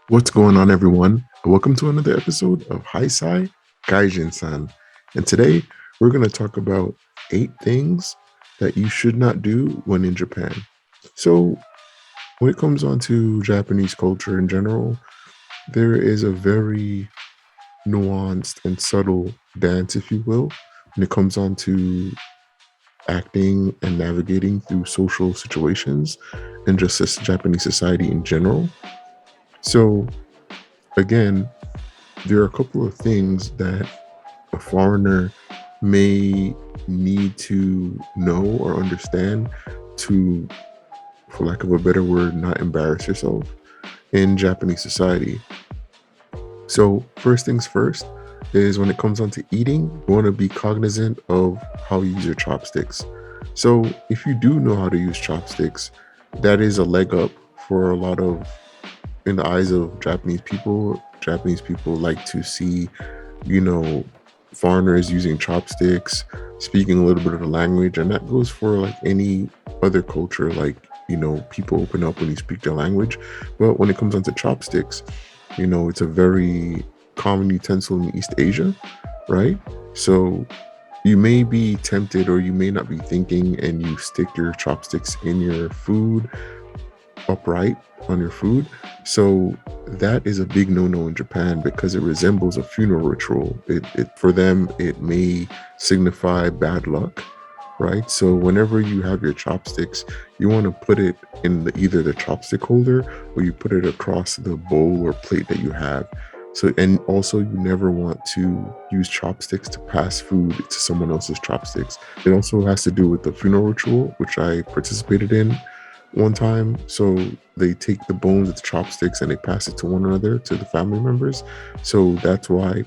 What's going on, everyone? Welcome to another episode of Haisai, Gaijin-san. And today we're going to talk about 8 things that you should not do when in Japan. So, when it comes on to Japanese culture in general, there is a very nuanced and subtle dance, if you will, when it comes on to acting and navigating through social situations and just Japanese society in general. So, again, there are a couple of things that a foreigner may need to know or understand to, for lack of a better word, not embarrass yourself in Japanese society. So, first things first is when it comes on to eating, you want to be cognizant of how you use your chopsticks. So, if you do know how to use chopsticks, that is a leg up for a lot of, in the eyes of Japanese people like to see, you know, foreigners using chopsticks, speaking a little bit of the language, and that goes for like any other culture. Like, people open up when you speak their language, but when it comes onto chopsticks, it's a very common utensil in East Asia, right? So you may be tempted, or you may not be thinking, and you stick your chopsticks in your food upright on your food. So that is a big no-no in Japan because it resembles a funeral ritual. It for them it may signify bad luck, right? So whenever you have your chopsticks, you want to put it in either the chopstick holder, or you put it across the bowl or plate that you have. So, and also you never want to use chopsticks to pass food to someone else's chopsticks. It also has to do with the funeral ritual, which I participated in one time. So they take the bones of the chopsticks and they pass it to one another, to the family members. So that's why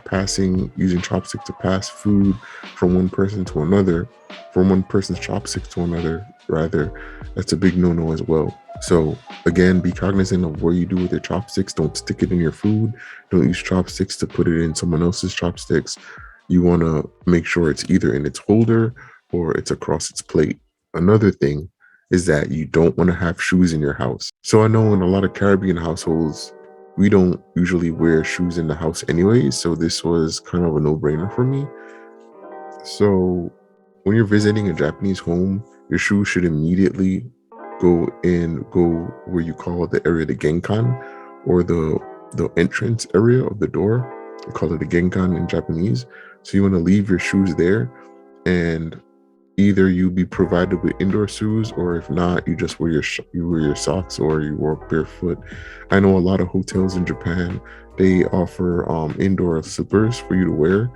using chopsticks to pass food from one person to another, from one person's chopsticks to another, rather, that's a big no-no as well. So again, be cognizant of what you do with your chopsticks. Don't stick it in your food. Don't use chopsticks to put it in someone else's chopsticks. You want to make sure it's either in its holder or it's across its plate. Another thing is that you don't want to have shoes in your house. So I know in a lot of Caribbean households, we don't usually wear shoes in the house anyway. So this was kind of a no-brainer for me. So when you're visiting a Japanese home, your shoes should immediately go where you call the area the genkan, or the entrance area of the door. We call it the genkan in Japanese. So you want to leave your shoes there, and either you be provided with indoor shoes, or if not, you just you wear your socks, or you walk barefoot. I know a lot of hotels in Japan, they offer indoor slippers for you to wear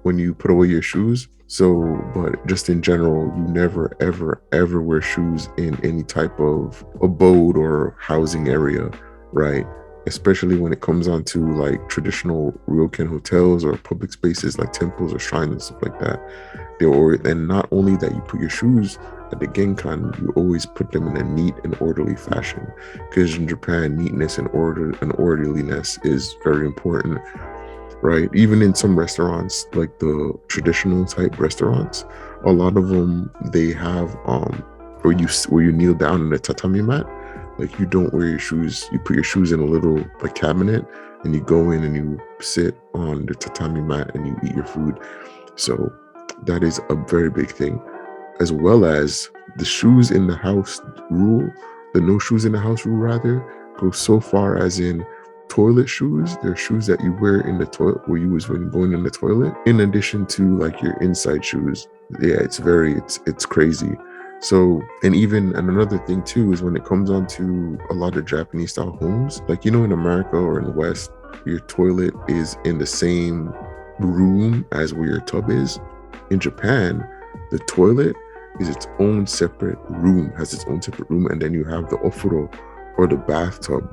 when you put away your shoes. So, but just in general, you never ever ever wear shoes in any type of abode or housing area, right? Especially when it comes on to like traditional ryokan hotels or public spaces like temples or shrines and stuff like that. And not only that, you put your shoes at the genkan, you always put them in a neat and orderly fashion, because in Japan, neatness and orderliness is very important, right? Even in some restaurants, like the traditional type restaurants, a lot of them, they have where you kneel down in the tatami mat. Like, you don't wear your shoes, you put your shoes in a little like cabinet, and you go in and you sit on the tatami mat and you eat your food. So that is a very big thing, as well as the shoes in the house rule, the no shoes in the house rule, rather, goes so far as in toilet shoes. They're shoes that you wear in the toilet, where you use when going in the toilet, in addition to like your inside shoes. Yeah, it's crazy. So, and another thing too is when it comes on to a lot of Japanese style homes, like, in America or in the West, your toilet is in the same room as where your tub is. In Japan, the toilet is its own separate room, has its own separate room, and then you have the ofuro, or the bathtub,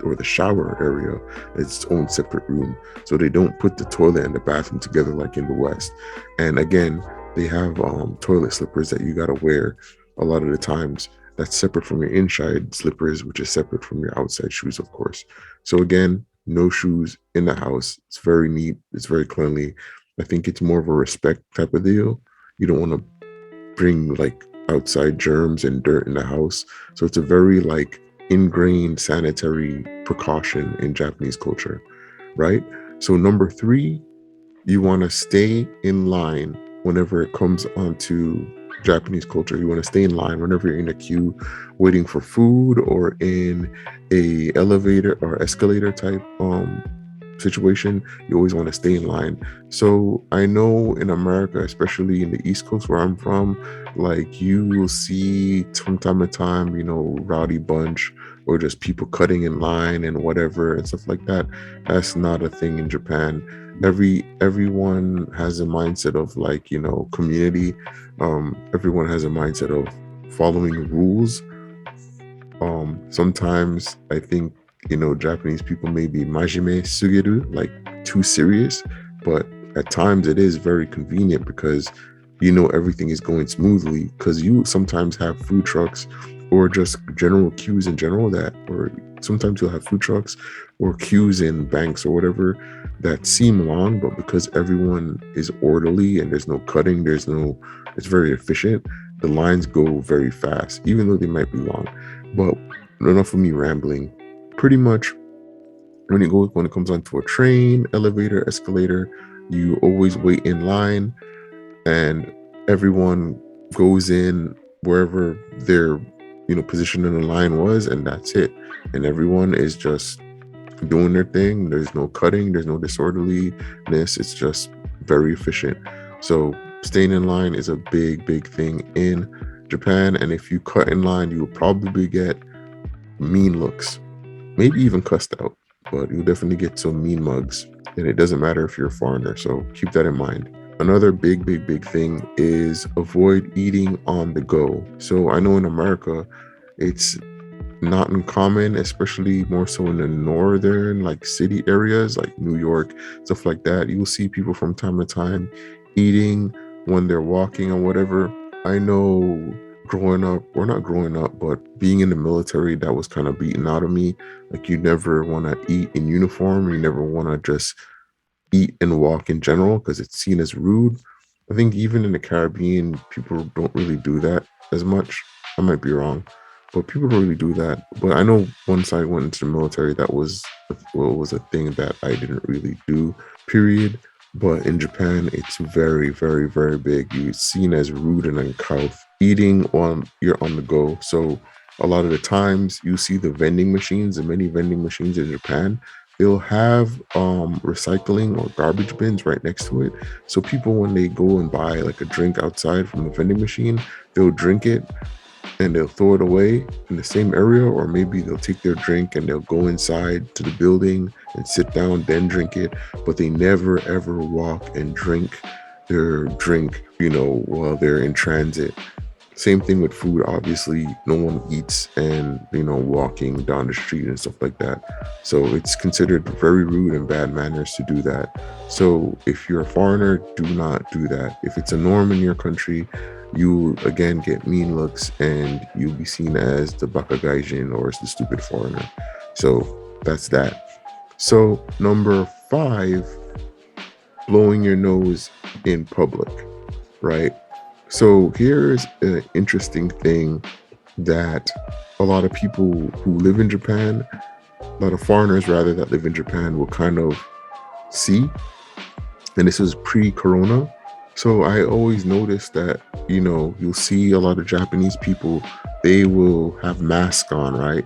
or the shower area, its own separate room. So they don't put the toilet and the bathroom together like in the West. And again, they have toilet slippers that you gotta wear a lot of the times. That's separate from your inside slippers, which is separate from your outside shoes, of course. So again, no shoes in the house. It's very neat. It's very cleanly. I think it's more of a respect type of deal. You don't want to bring like outside germs and dirt in the house. So it's a very like ingrained sanitary precaution in Japanese culture, right? So number three, you want to stay in line whenever it comes onto Japanese culture. You want to stay in line whenever you're in a queue waiting for food or in a elevator or escalator type situation. You always want to stay in line. So I know in America, especially in the East Coast where I'm from, like you will see from time to time, rowdy bunch or just people cutting in line and whatever and stuff like that. That's not a thing in Japan. Everyone has a mindset of like, community. Everyone has a mindset of following rules. Sometimes I think, Japanese people may be majime sugeru, like too serious, but at times it is very convenient because everything is going smoothly because you sometimes have food trucks or just general queues in general or sometimes you'll have food trucks or queues in banks or whatever that seem long, but because everyone is orderly and there's no cutting, it's very efficient. The lines go very fast, even though they might be long. But enough of me rambling. Pretty much when it comes onto a train, elevator, escalator, you always wait in line and everyone goes in wherever their position in the line was, and that's it. And everyone is just doing their thing. There's no cutting, there's no disorderliness. It's just very efficient. So staying in line is a big thing in Japan, and if you cut in line, you will probably get mean looks, maybe even cussed out, but you'll definitely get some mean mugs. And it doesn't matter if you're a foreigner, so keep that in mind. Another big thing is avoid eating on the go. So I know in America, it's not uncommon, especially more so in the northern like city areas like New York, stuff like that. You'll see people from time to time eating when they're walking or whatever. I know growing up, or not growing up, but being in the military, that was kind of beaten out of me. Like you never want to eat in uniform. You never want to just eat and walk in general because it's seen as rude. I think even in the Caribbean, people don't really do that as much. I might be wrong, but people don't really do that. But I know once I went into the military, that was was a thing that I didn't really do. Period. But in Japan, it's very big. You're seen as rude and uncouth. Eating on you're on the go. So a lot of the times you see the vending machines, the many vending machines in Japan, they'll have recycling or garbage bins right next to it. So people when they go and buy like a drink outside from the vending machine, they'll drink it and they'll throw it away in the same area, or maybe they'll take their drink and they'll go inside to the building and sit down, then drink it. But they never ever walk and drink their drink, while they're in transit. Same thing with food. Obviously, no one eats and walking down the street and stuff like that. So it's considered very rude and bad manners to do that. So if you're a foreigner, do not do that. If it's a norm in your country, you again get mean looks and you'll be seen as the baka gaijin or as the stupid foreigner. So that's that. So number five, blowing your nose in public, right? So here's an interesting thing that a lot of people who live in Japan, a lot of foreigners rather that live in Japan will kind of see. And this is pre-corona. So I always notice that, you'll see a lot of Japanese people, they will have masks on, right?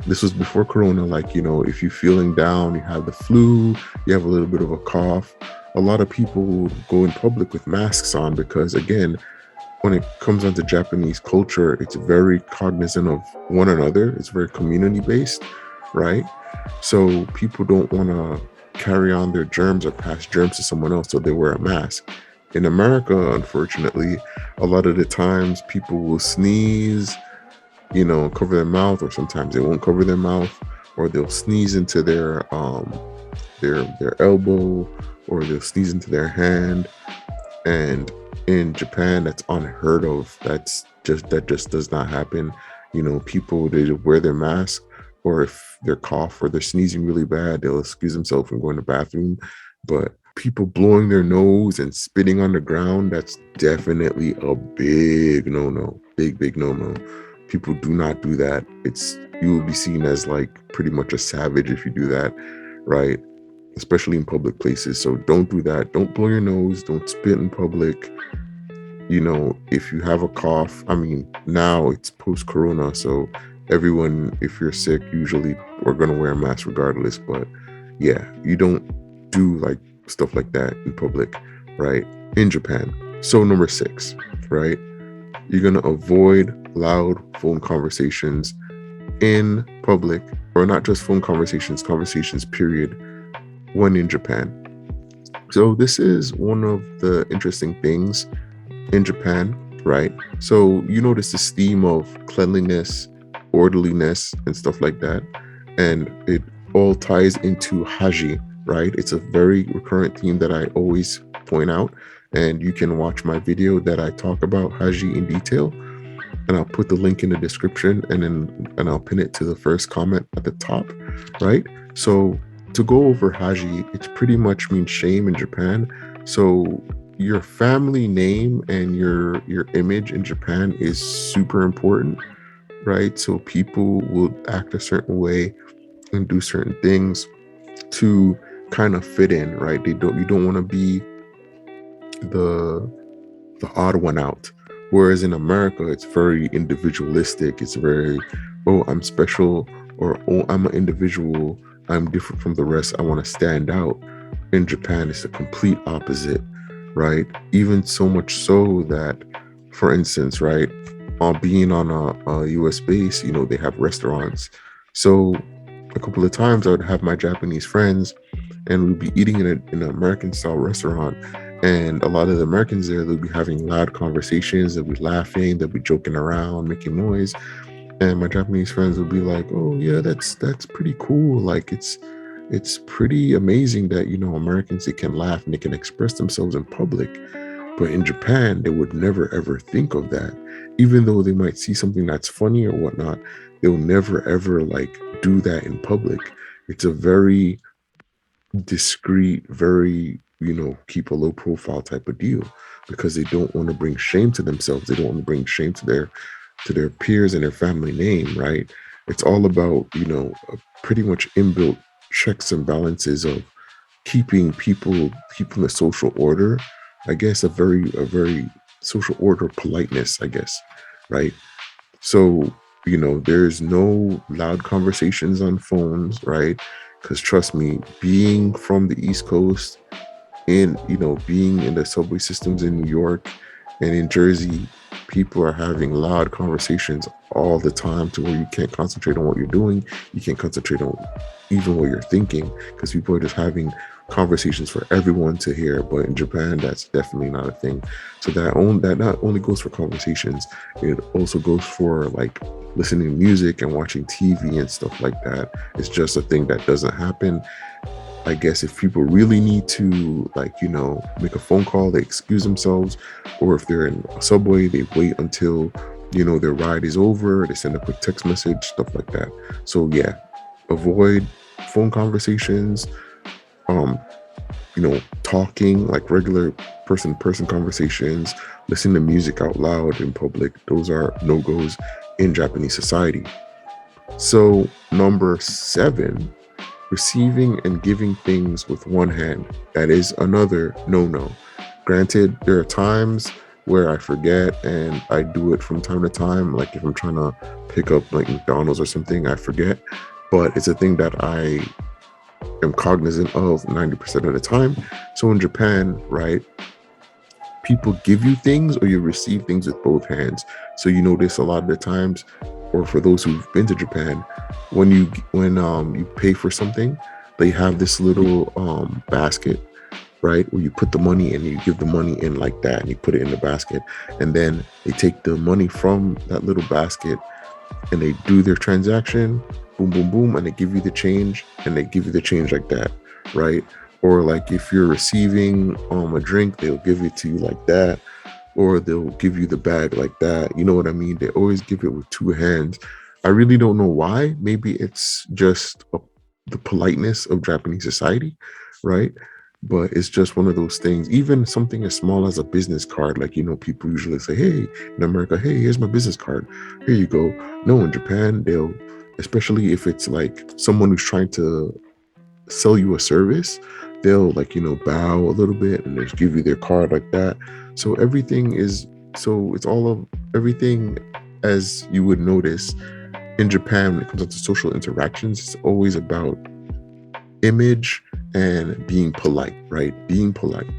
This was before corona. Like, if you're feeling down, you have the flu, you have a little bit of a cough, a lot of people go in public with masks on because, again, when it comes onto Japanese culture, it's very cognizant of one another. It's very community based, right? So people don't want to carry on their germs or pass germs to someone else, so they wear a mask. In America, unfortunately, a lot of the times people will sneeze, cover their mouth, or sometimes they won't cover their mouth, or they'll sneeze into their elbow, or they'll sneeze into their hand. And in Japan, that's unheard of. That just does not happen. People, they wear their mask, or if they're cough or they're sneezing really bad, they'll excuse themselves from going to the bathroom. But people blowing their nose and spitting on the ground, that's definitely a big no-no. Big no-no. People do not do that. It's you will be seen as like pretty much a savage if you do that, right? Especially in public places. So don't do that. Don't blow your nose. Don't spit in public. If you have a cough, I mean, now it's post corona, so everyone, if you're sick, usually are going to wear a mask regardless. But yeah, you don't do like stuff like that in public, right? In Japan. So, number 6, right? You're going to avoid loud phone conversations in public, or not just phone conversations, conversations, period, when in Japan. So, this is one of the interesting things in Japan, right? So you notice this theme of cleanliness, orderliness, and stuff like that. And it all ties into Haji, right? It's a very recurrent theme that I always point out. And you can watch my video that I talk about Haji in detail. And I'll put the link in the description and I'll pin it to the first comment at the top, right? So to go over Haji, it pretty much means shame in Japan. So your family name and your image in Japan is super important, right? So people will act a certain way and do certain things to kind of fit in, right? You don't want to be the odd one out. Whereas in America, it's very individualistic. It's very, oh, I'm special, or oh, I'm an individual. I'm different from the rest. I want to stand out. In Japan, it's the complete opposite, right? Even so much so that, for instance, right, being on a US base, they have restaurants. So a couple of times I would have my Japanese friends and we'd be eating in an American style restaurant. And a lot of the Americans there, they'll be having loud conversations, they'll be laughing, they'll be joking around, making noise. And my Japanese friends will be like, "Oh yeah, that's pretty cool. Like it's pretty amazing that Americans, they can laugh and they can express themselves in public." But in Japan, they would never ever think of that. Even though they might see something that's funny or whatnot, they'll never ever like do that in public. It's a very discreet, very, keep a low profile type of deal, because they don't want to bring shame to themselves. They don't want to bring shame to their peers and their family name, right? It's all about, pretty much inbuilt checks and balances of keeping the social order. I guess a very social order politeness, I guess, right? So, there's no loud conversations on phones, right? Because trust me, being from the East Coast and, being in the subway systems in New York and in Jersey, people are having loud conversations all the time to where you can't concentrate on what you're doing. You can't concentrate on even what you're thinking, because people are just having conversations for everyone to hear. But in Japan, that's definitely not a thing. So that not only goes for conversations, it also goes for like listening to music and watching TV and stuff like that. It's just a thing that doesn't happen. I guess if people really need to, like, make a phone call, they excuse themselves, or if they're in a subway, they wait until, their ride is over, they send a quick text message, stuff like that. So yeah, avoid phone conversations, um, talking like regular person-to-person conversations, listening to music out loud in public. Those are no-goes in Japanese society. So number 7, receiving and giving things with one hand. That is another no-no. Granted, there are times where I forget and I do it from time to time. Like if I'm trying to pick up like McDonald's or something, I forget. But it's a thing that I am cognizant of 90% of the time. So in Japan, right, people give you things or you receive things with both hands. So you notice a lot of the times, or for those who've been to Japan, when you pay for something, they have this little basket, right, where you put the money and you give the money in like that, and you put it in the basket, and then they take the money from that little basket and they do their transaction, boom, boom, boom, and they give you the change, and they give you the change like that, right? Or like if you're receiving a drink, they'll give it to you like that, or they'll give you the bag like that. You know what I mean? They always give it with two hands. I really don't know why. Maybe it's just the politeness of Japanese society, right? But it's just one of those things. Even something as small as a business card, like, people usually say, "Hey," in America, "Hey, here's my business card. Here you go." No, in Japan, they'll especially if it's like someone who's trying to sell you a service. They'll like, bow a little bit and just give you their card like that. So it's all of everything, as you would notice in Japan. When it comes to social interactions, it's always about image and being polite, right? Being polite.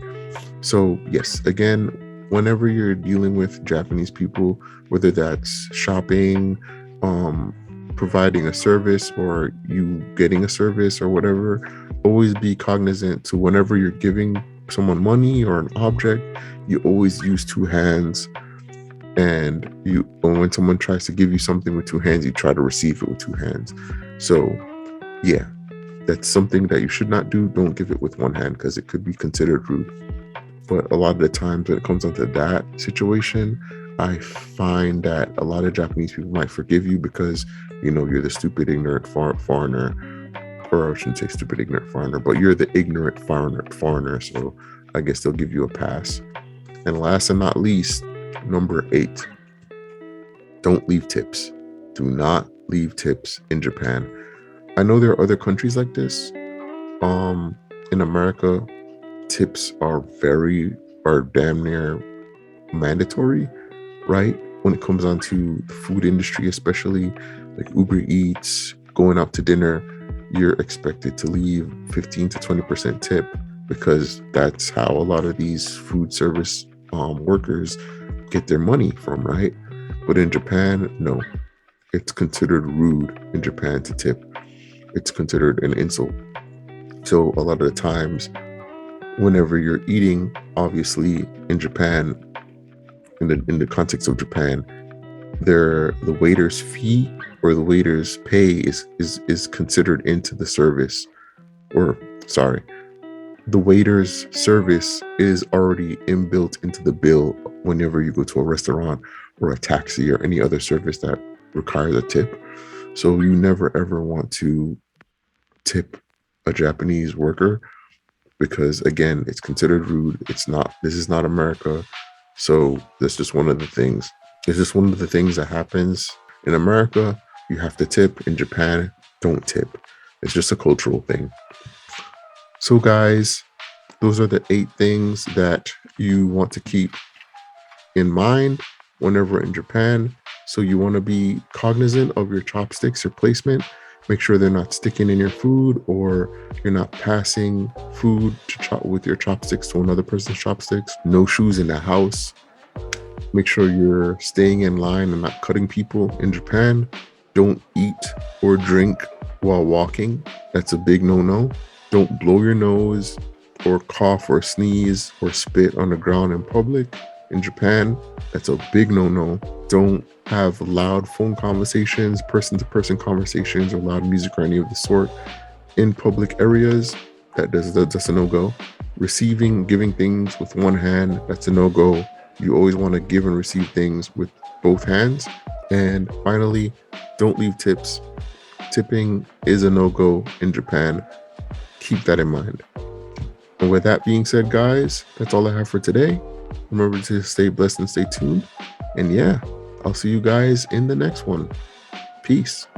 So yes, again, whenever you're dealing with Japanese people, whether that's shopping, um, providing a service, or you getting a service or whatever, always be cognizant to whenever you're giving someone money or an object, you always use two hands. And when someone tries to give you something with two hands, you try to receive it with two hands. So yeah, that's something that you should not do. Don't give it with one hand because it could be considered rude. But a lot of the times when it comes onto that situation, I find that a lot of Japanese people might forgive you because, you're the stupid, ignorant foreigner, or I shouldn't say stupid, ignorant foreigner, but you're the ignorant foreigner. So I guess they'll give you a pass. And last and not least, number 8, don't leave tips. Do not leave tips in Japan. I know there are other countries like this. In America, tips are damn near mandatory, right? When it comes on to the food industry, especially like Uber Eats, going out to dinner, you're expected to leave 15 to 20% tip because that's how a lot of these food service workers get their money from, right? But in Japan, no, it's considered rude in Japan to tip. It's considered an insult. So a lot of the times, whenever you're eating, obviously in Japan, in the context of Japan, the waiter's fee or the waiter's pay is considered into the service, or sorry, the waiter's service is already inbuilt into the bill whenever you go to a restaurant or a taxi or any other service that requires a tip. So you never ever want to tip a Japanese worker because, again, it's considered rude. This is not America. So that's just one of the things. It's just one of the things that happens in America. You have to tip. In Japan, don't tip. It's just a cultural thing. So guys, those are the 8 things that you want to keep in mind whenever in Japan. So you want to be cognizant of your chopsticks, your placement. Make sure they're not sticking in your food, or you're not passing food with your chopsticks to another person's chopsticks. No shoes in the house. Make sure you're staying in line and not cutting people in Japan. Don't eat or drink while walking. That's a big no-no. Don't blow your nose or cough or sneeze or spit on the ground in public in Japan. That's a big no-no. Don't have loud phone conversations, person-to-person conversations, or loud music or any of the sort in public areas. That's a no-go. Giving things with one hand, that's a no-go. You always want to give and receive things with both hands. And finally, don't leave tips. Tipping is a no-go in Japan. Keep that in mind. And with that being said, guys, that's all I have for today. Remember to stay blessed and stay tuned. And yeah, I'll see you guys in the next one. Peace.